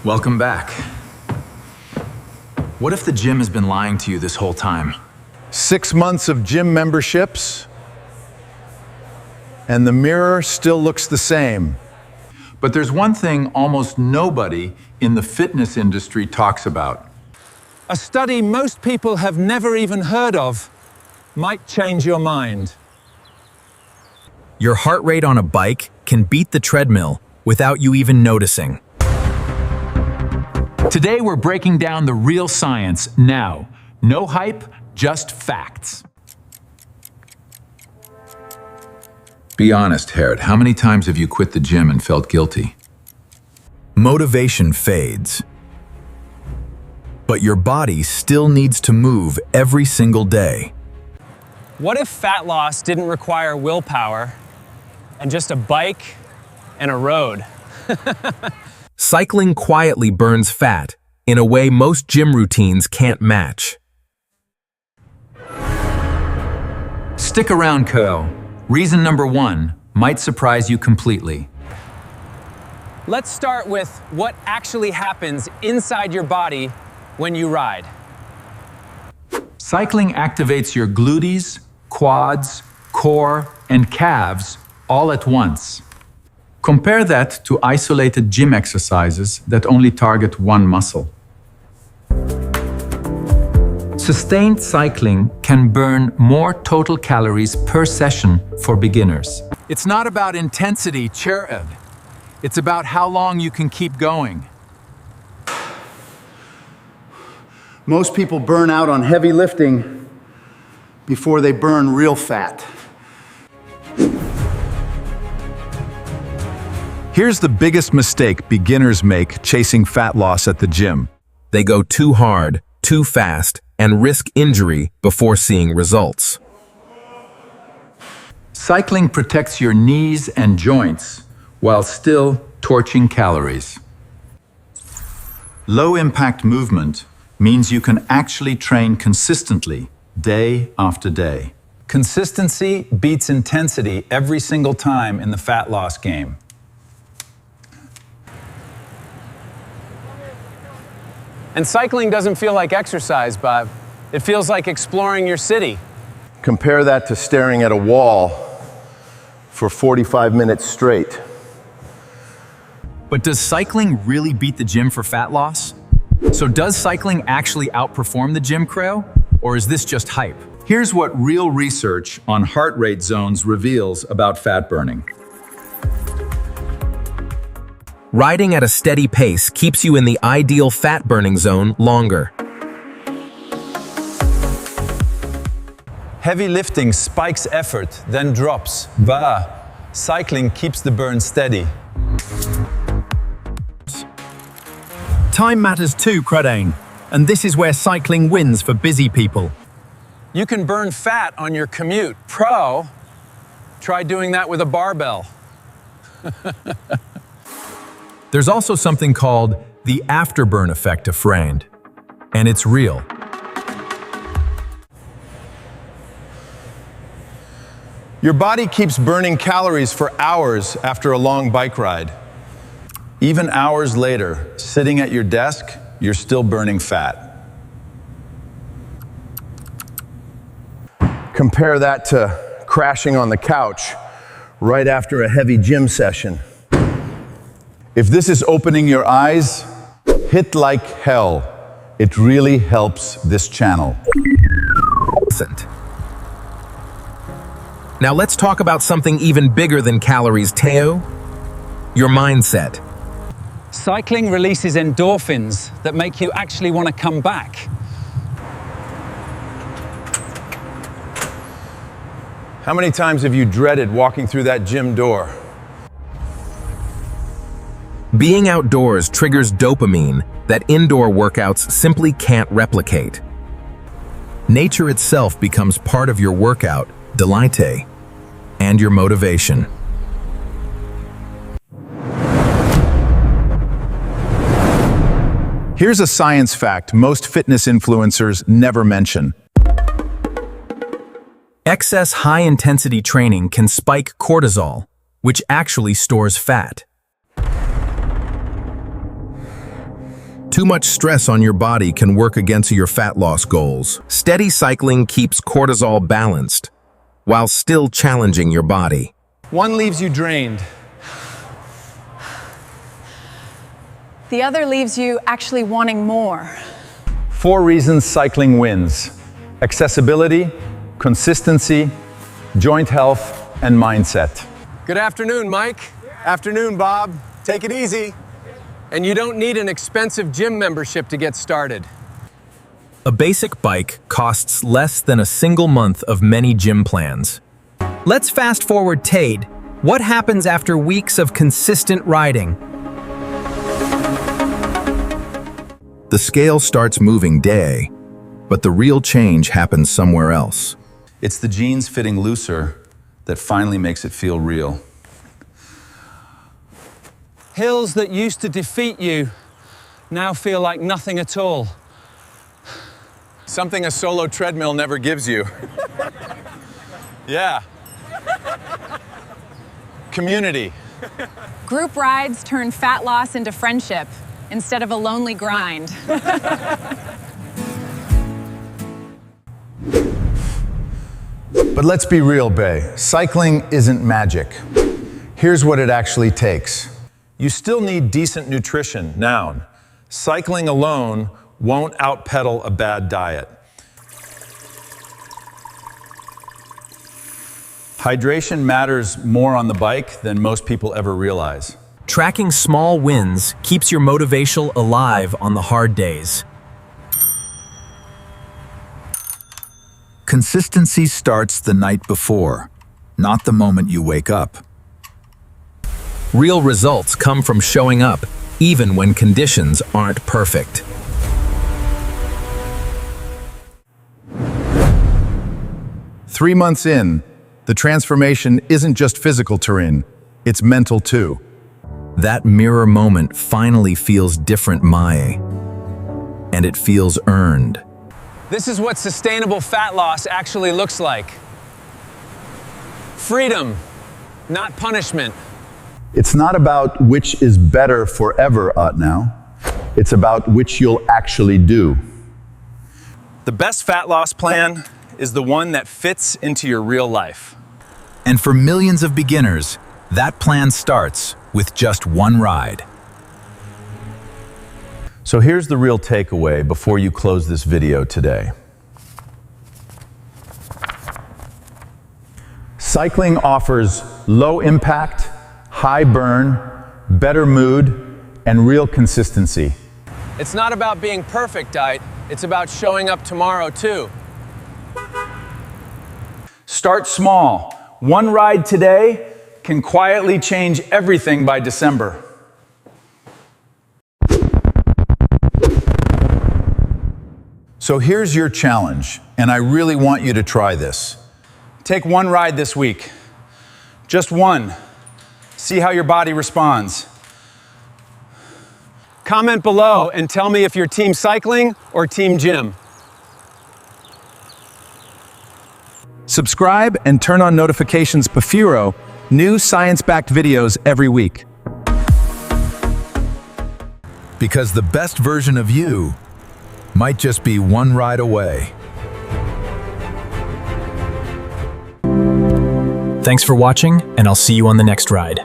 Welcome back. What if the gym has been lying to you this whole time? 6 months of gym memberships, and the mirror still looks the same. But there's one thing almost nobody in the fitness industry talks about. A study most people have never even heard of might change your mind. Your heart rate on a bike can beat the treadmill without you even noticing. Today we're breaking down the real science now. No hype, just facts. Be honest, Herod, how many times have you quit the gym and felt guilty? Motivation fades. But your body still needs to move every single day. What if fat loss didn't require willpower and just a bike and a road? Cycling quietly burns fat in a way most gym routines can't match. Stick around, Kyle. Reason number 1 might surprise you completely. Let's start with what actually happens inside your body when you ride. Cycling activates your gluteus, quads, core, and calves all at once. Compare that to isolated gym exercises that only target one muscle. Sustained cycling can burn more total calories per session for beginners. It's not about intensity, Jared. It's about how long you can keep going. Most people burn out on heavy lifting before they burn real fat. Here's the biggest mistake beginners make chasing fat loss at the gym. They go too hard, too fast, and risk injury before seeing results. Cycling protects your knees and joints while still torching calories. Low-impact movement means you can actually train consistently, day after day. Consistency beats intensity every single time in the fat loss game. And cycling doesn't feel like exercise, Bob. It feels like exploring your city. Compare that to staring at a wall for 45 minutes straight. But does cycling really beat the gym for fat loss? So does cycling actually outperform the gym crow? Or is this just hype? Here's what real research on heart rate zones reveals about fat burning. Riding at a steady pace keeps you in the ideal fat-burning zone longer. Heavy lifting spikes effort, then drops. Cycling keeps the burn steady. Time matters too, Crudane, and this is where cycling wins for busy people. You can burn fat on your commute. Try doing that with a barbell. There's also something called the afterburn effect, friend, and it's real. Your body keeps burning calories for hours after a long bike ride. Even hours later, sitting at your desk, you're still burning fat. Compare that to crashing on the couch right after a heavy gym session. If this is opening your eyes, hit like hell. It really helps this channel. Now let's talk about something even bigger than calories, Teo. Your mindset. Cycling releases endorphins that make you actually want to come back. How many times have you dreaded walking through that gym door? Being outdoors triggers dopamine that indoor workouts simply can't replicate. Nature itself becomes part of your workout, delight, and your motivation. Here's a science fact most fitness influencers never mention. Excess high-intensity training can spike cortisol, which actually stores fat. Too much stress on your body can work against your fat loss goals. Steady cycling keeps cortisol balanced while still challenging your body. One leaves you drained. The other leaves you actually wanting more. 4 reasons cycling wins: accessibility, consistency, joint health, and mindset. Good afternoon, Mike. Afternoon, Bob. Take it easy. And you don't need an expensive gym membership to get started. A basic bike costs less than a single month of many gym plans. Let's fast forward Tate. What happens after weeks of consistent riding? The scale starts moving day, but the real change happens somewhere else. It's the jeans fitting looser that finally makes it feel real. Hills that used to defeat you now feel like nothing at all. Something a solo treadmill never gives you. Yeah. Community. Group rides turn fat loss into friendship instead of a lonely grind. But let's be real, Bay. Cycling isn't magic. Here's what it actually takes. You still need decent nutrition, noun. Cycling alone won't outpedal a bad diet. Hydration matters more on the bike than most people ever realize. Tracking small wins keeps your motivation alive on the hard days. Consistency starts the night before, not the moment you wake up. Real results come from showing up, even when conditions aren't perfect. Three months in, the transformation isn't just physical, Turin, it's mental too. That mirror moment finally feels different, Mae. And it feels earned. This is what sustainable fat loss actually looks like. Freedom, not punishment. It's not about which is better forever, now. It's about which you'll actually do. The best fat loss plan is the one that fits into your real life. And for millions of beginners, that plan starts with just one ride. So here's the real takeaway before you close this video today. Cycling offers low impact, high burn, better mood, and real consistency. It's not about being perfect, Dite. It's about showing up tomorrow, too. Start small. One ride today can quietly change everything by December. So here's your challenge, and I really want you to try this. Take one ride this week. Just one. See how your body responds. Comment below and tell me if you're team cycling or team gym. Subscribe and turn on notifications. Pafiro, new science-backed videos every week. Because the best version of you might just be one ride away. Thanks for watching, and I'll see you on the next ride.